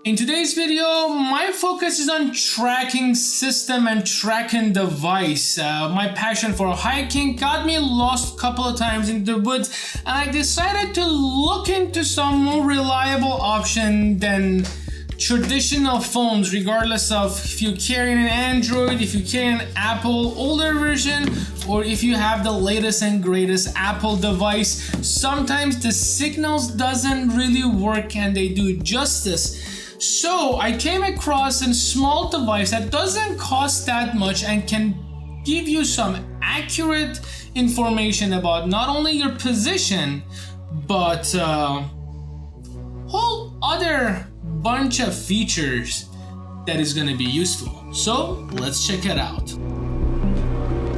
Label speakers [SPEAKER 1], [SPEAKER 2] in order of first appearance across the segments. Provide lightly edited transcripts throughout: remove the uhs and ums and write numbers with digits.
[SPEAKER 1] In today's video, my focus is on tracking system and tracking device. My passion for hiking got me lost a couple of times in the woods, and I decided to look into some more reliable option than traditional phones, regardless of if you carry an Android, if you carry an Apple older version, or if you have the latest and greatest Apple device. Sometimes the signals doesn't really work and they do justice. So I came across a small device that doesn't cost that much and can give you some accurate information about not only your position, but whole other bunch of features that is going to be useful. So let's check it out.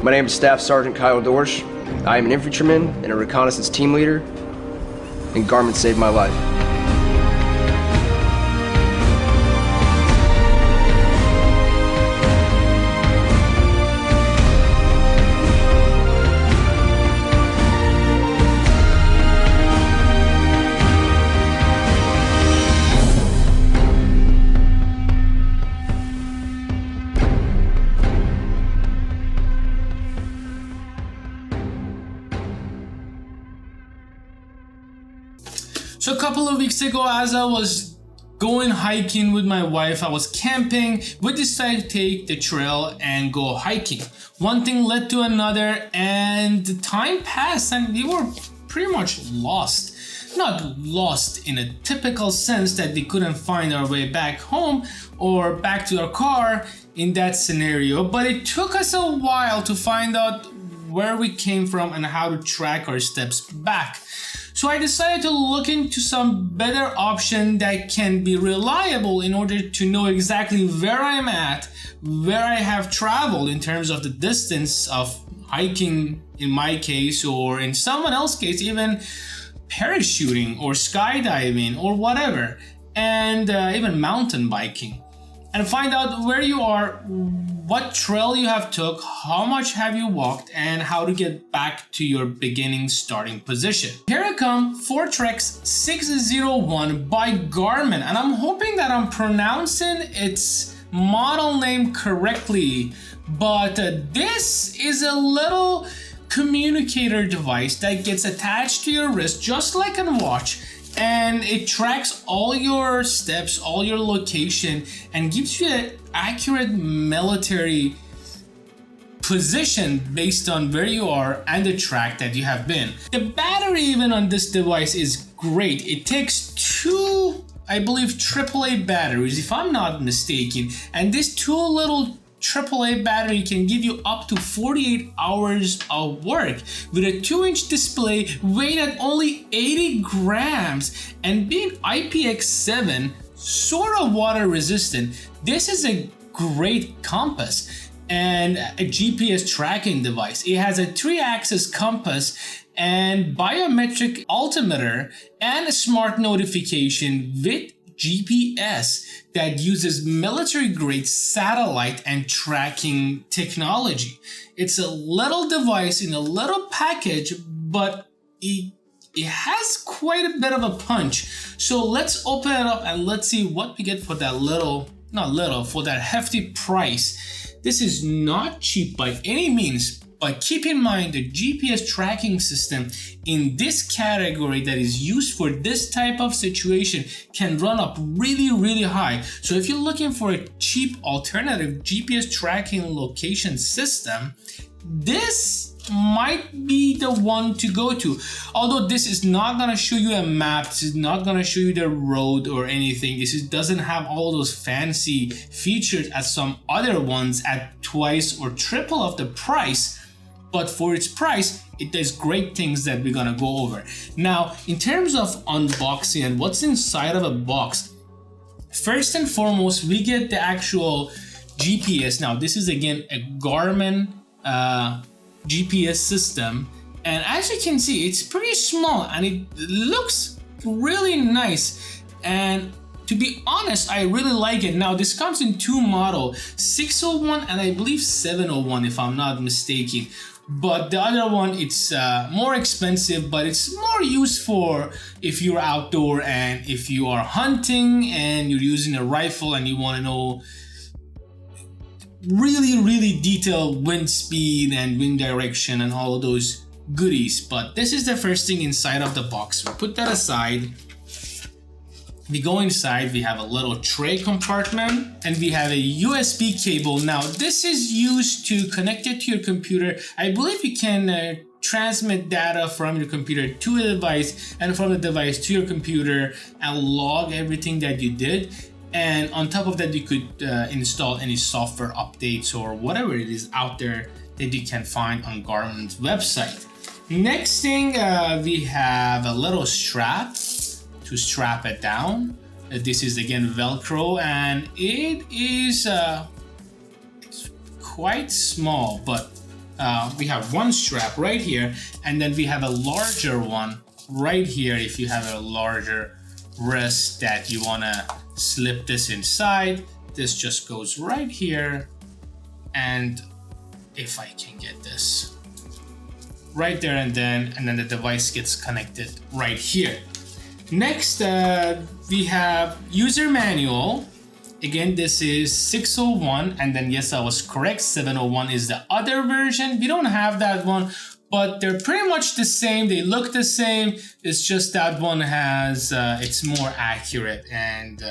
[SPEAKER 2] My name is Staff Sergeant Kyle Dorsch. I am an infantryman and a reconnaissance team leader, and Garmin saved my life.
[SPEAKER 1] So a couple of weeks ago, as I was going hiking with my wife, I was camping, we decided to take the trail and go hiking. One thing led to another, and the time passed and we were pretty much lost. Not lost in a typical sense that we couldn't find our way back home or back to our car in that scenario, but it took us a while to find out where we came from and how to track our steps back. So I decided to look into some better option that can be reliable in order to know exactly where I'm at, where I have traveled in terms of the distance of hiking in my case, or in someone else's case, even parachuting or skydiving or whatever, and even mountain biking. And find out where you are, what trail you have took, how much have you walked, and how to get back to your beginning starting position. Here I come, Foretrex 601 by Garmin, and I'm hoping that I'm pronouncing its model name correctly, but this is a little communicator device that gets attached to your wrist just like a watch, and it tracks all your steps, all your location, and gives you an accurate military position based on where you are and the track that you have been. The battery even on this device is great. It takes two, I believe, AAA batteries if I'm not mistaken, and this two little AAA battery can give you up to 48 hours of work with a 2-inch display, weighed at only 80 grams, and being IPX7, sort of water resistant. This is a great compass and a GPS tracking device. It has a 3-axis compass and biometric altimeter and a smart notification with GPS that uses military-grade satellite and tracking technology. It's a little device in a little package, but it has quite a bit of a punch. So let's open it up and let's see what we get for that for that hefty price. This is not cheap by any means, but keep in mind the GPS tracking system in this category that is used for this type of situation can run up really high. So if you're looking for a cheap alternative GPS tracking location system, this might be the one to go to. Although this is not gonna show you a map, this is not gonna show you the road or anything. Doesn't have all those fancy features as some other ones at twice or triple of the price. But for its price, it does great things that we're gonna go over. Now, in terms of unboxing and what's inside of a box, first and foremost, we get the actual GPS. Now, this is again a Garmin GPS system. And as you can see, it's pretty small and it looks really nice. And to be honest, I really like it. Now, this comes in two models, 601 and I believe 701 if I'm not mistaken. But the other one, it's more expensive, but it's more used for if you're outdoor and if you are hunting and you're using a rifle and you want to know really detailed wind speed and wind direction and all of those goodies. But this is the first thing inside of the box. We put that aside. We go inside, we have a little tray compartment and we have a USB cable. Now this is used to connect it to your computer. I believe you can transmit data from your computer to a device and from the device to your computer and log everything that you did. And on top of that, you could install any software updates or whatever it is out there that you can find on Garmin's website. Next thing, we have a little strap to strap it down. This is again Velcro, and it is quite small, but we have one strap right here, and then we have a larger one right here if you have a larger wrist that you want to slip this inside. This just goes right here, and if I can get this right there, and then the device gets connected right here. Next, we have user manual. Again, this is 601, and then yes, I was correct, 701 is the other version. We don't have that one, but they're pretty much the same. They look the same. It's just that one has, it's more accurate, and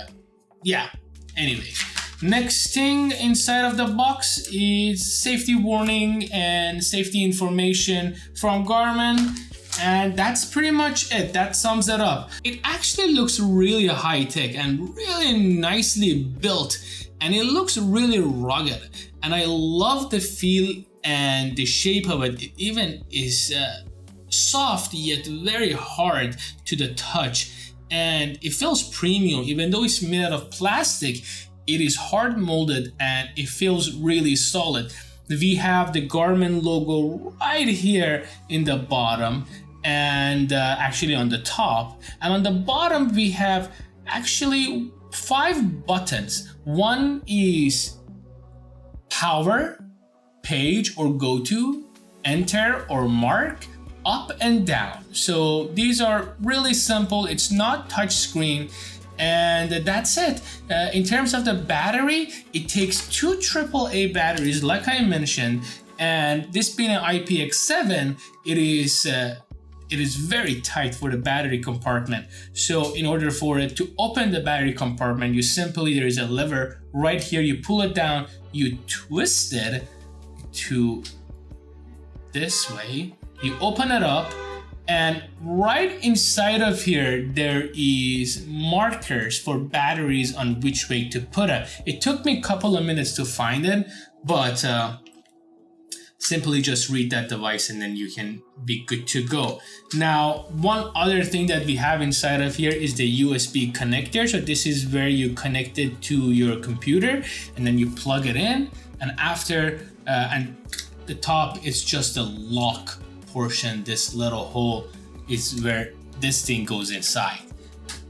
[SPEAKER 1] yeah, anyway. Next thing inside of the box is safety warning and safety information from Garmin. And that's pretty much it. That sums it up. It actually looks really high tech and really nicely built, and it looks really rugged. And I love the feel and the shape of it. It even is soft yet very hard to the touch, and it feels premium. Even though it's made out of plastic, it is hard molded and it feels really solid. We have the Garmin logo right here in the bottom, and actually on the top, and on the bottom we have actually 5 buttons. One is power, page or go to, enter or mark, up and down. So these are really simple. It's not touch screen, and that's it. In terms of the battery, it takes 2 AAA batteries like I mentioned, and this being an IPX7, it is very tight for the battery compartment. So in order for it to open the battery compartment, there is a lever right here. You pull it down, you twist it to this way, you open it up, and right inside of here, there is markers for batteries on which way to put it. It took me a couple of minutes to find it, but simply just read that device and then you can be good to go. Now, one other thing that we have inside of here is the USB connector. So this is where you connect it to your computer and then you plug it in, and after and the top is just a lock portion. This little hole is where this thing goes inside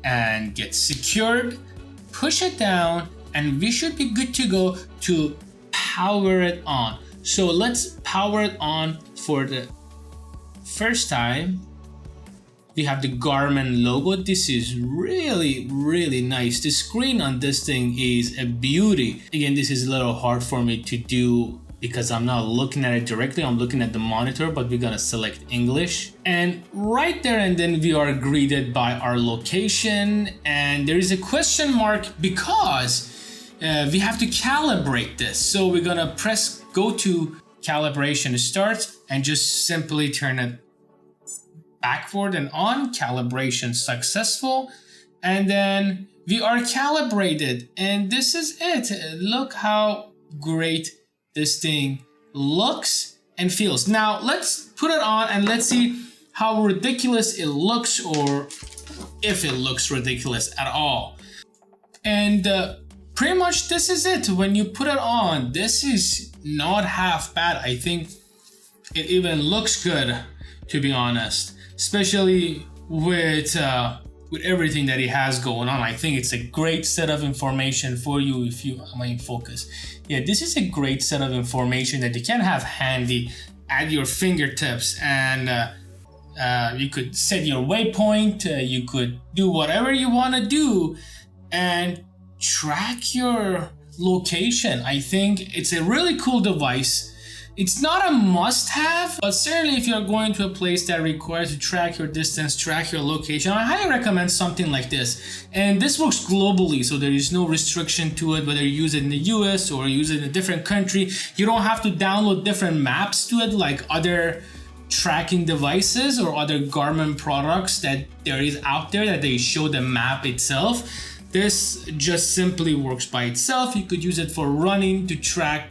[SPEAKER 1] and gets secured. Push it down and we should be good to go to power it on. So let's power it on for the first time. We have the Garmin logo. This is really nice. The screen on this thing is a beauty. Again, this is a little hard for me to do because I'm not looking at it directly. I'm looking at the monitor, but we're gonna select English. And right there, and then we are greeted by our location. And there is a question mark because we have to calibrate this. So we're gonna press go to calibration start and just simply turn it backward and on. Calibration successful. And then we are calibrated. And this is it. Look how great this thing looks and feels. Now let's put it on and let's see how ridiculous it looks, or if it looks ridiculous at all. And pretty much this is it. When you put it on, this is not half bad. I think it even looks good, to be honest, especially with everything that it has going on. I think it's a great set of information for you. If you am in focus, yeah, this is a great set of information that you can have handy at your fingertips, and you could set your waypoint, you could do whatever you want to do and track your location. I think it's a really cool device. It's not a must-have, but certainly if you're going to a place that requires to track your distance, track your location, I highly recommend something like this. And this works globally, so there is no restriction to it, whether you use it in the US or use it in a different country. You don't have to download different maps to it like other tracking devices or other Garmin products that there is out there that they show the map itself. This just simply works by itself. You could use it for running to track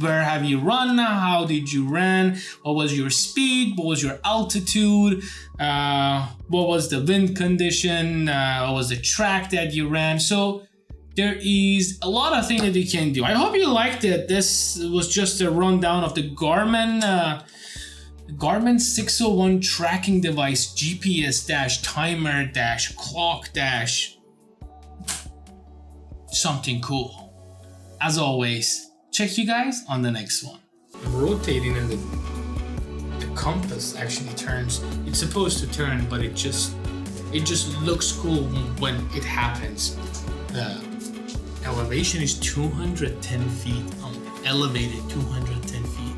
[SPEAKER 1] where have you run, how did you run, what was your speed, what was your altitude, what was the wind condition, what was the track that you ran. So there is a lot of things that you can do. I hope you liked it. This was just a rundown of the Garmin 601 tracking device, GPS-timer-clock-something cool. As always, check you guys on the next one. I'm rotating and the compass actually turns. It's supposed to turn, but it just looks cool when it happens. The elevation is 210 feet. Elevated 210 feet.